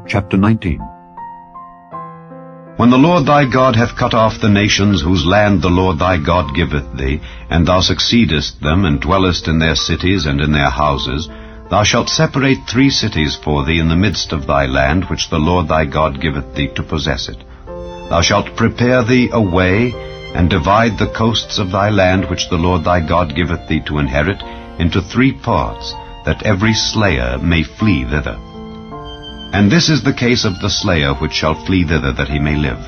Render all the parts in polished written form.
Chapter 19. When the Lord thy God hath cut off the nations whose land the Lord thy God giveth thee, and thou succeedest them, and dwellest in their cities and in their houses, thou shalt separate 3 cities for thee in the midst of thy land, which the Lord thy God giveth thee to possess it. Thou shalt prepare thee a way, and divide the coasts of thy land, which the Lord thy God giveth thee to inherit, into 3 parts, that every slayer may flee thither. And this is the case of the slayer which shall flee thither, that he may live.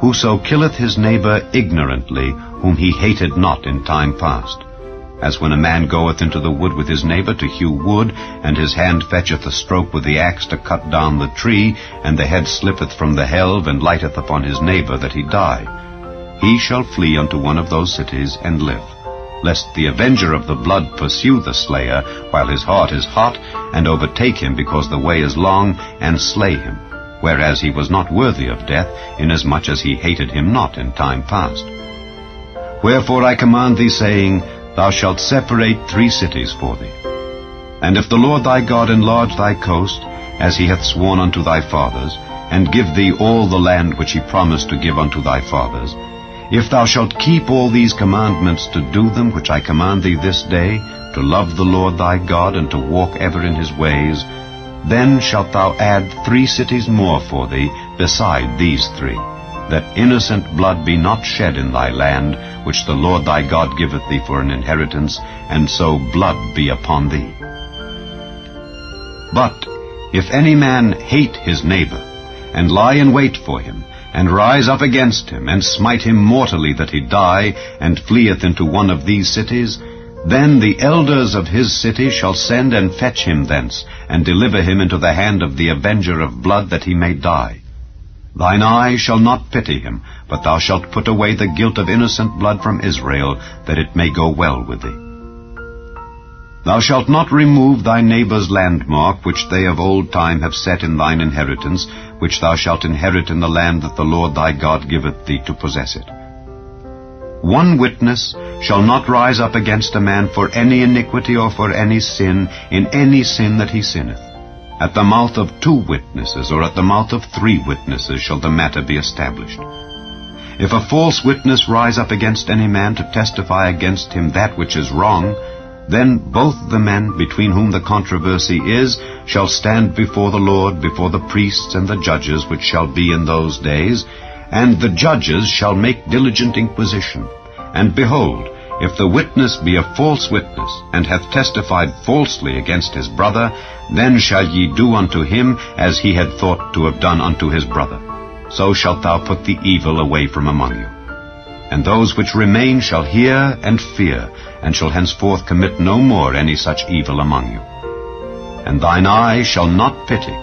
Whoso killeth his neighbor ignorantly, whom he hated not in time past. As when a man goeth into the wood with his neighbor to hew wood, and his hand fetcheth a stroke with the axe to cut down the tree, and the head slippeth from the helve, and lighteth upon his neighbor, that he die. He shall flee unto one of those cities, and live, lest the avenger of the blood pursue the slayer, while his heart is hot, and overtake him, because the way is long, and slay him, whereas he was not worthy of death, inasmuch as he hated him not in time past. Wherefore I command thee, saying, Thou shalt separate 3 cities for thee. And if the Lord thy God enlarge thy coast, as he hath sworn unto thy fathers, and give thee all the land which he promised to give unto thy fathers, if thou shalt keep all these commandments to do them which I command thee this day, to love the Lord thy God, and to walk ever in his ways, then shalt thou add 3 cities more for thee beside these 3, that innocent blood be not shed in thy land, which the Lord thy God giveth thee for an inheritance, and so blood be upon thee. But if any man hate his neighbor, and lie in wait for him, and rise up against him, and smite him mortally that he die, and fleeth into one of these cities, then the elders of his city shall send and fetch him thence, and deliver him into the hand of the avenger of blood, that he may die. Thine eye shall not pity him, but thou shalt put away the guilt of innocent blood from Israel, that it may go well with thee. Thou shalt not remove thy neighbor's landmark, which they of old time have set in thine inheritance, which thou shalt inherit in the land that the Lord thy God giveth thee to possess it. 1 witness shall not rise up against a man for any iniquity or for any sin, in any sin that he sinneth. At the mouth of 2 witnesses, or at the mouth of 3 witnesses, shall the matter be established. If a false witness rise up against any man to testify against him that which is wrong, then both the men between whom the controversy is shall stand before the Lord, before the priests and the judges which shall be in those days, and the judges shall make diligent inquisition. And behold, if the witness be a false witness, and hath testified falsely against his brother, then shall ye do unto him as he had thought to have done unto his brother. So shalt thou put the evil away from among you. And those which remain shall hear and fear, and shall henceforth commit no more any such evil among you. And thine eye shall not pity,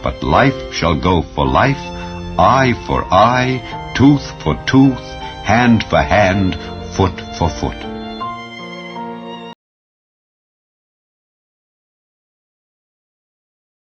but life shall go for life, eye for eye, tooth for tooth, hand for hand, foot for foot.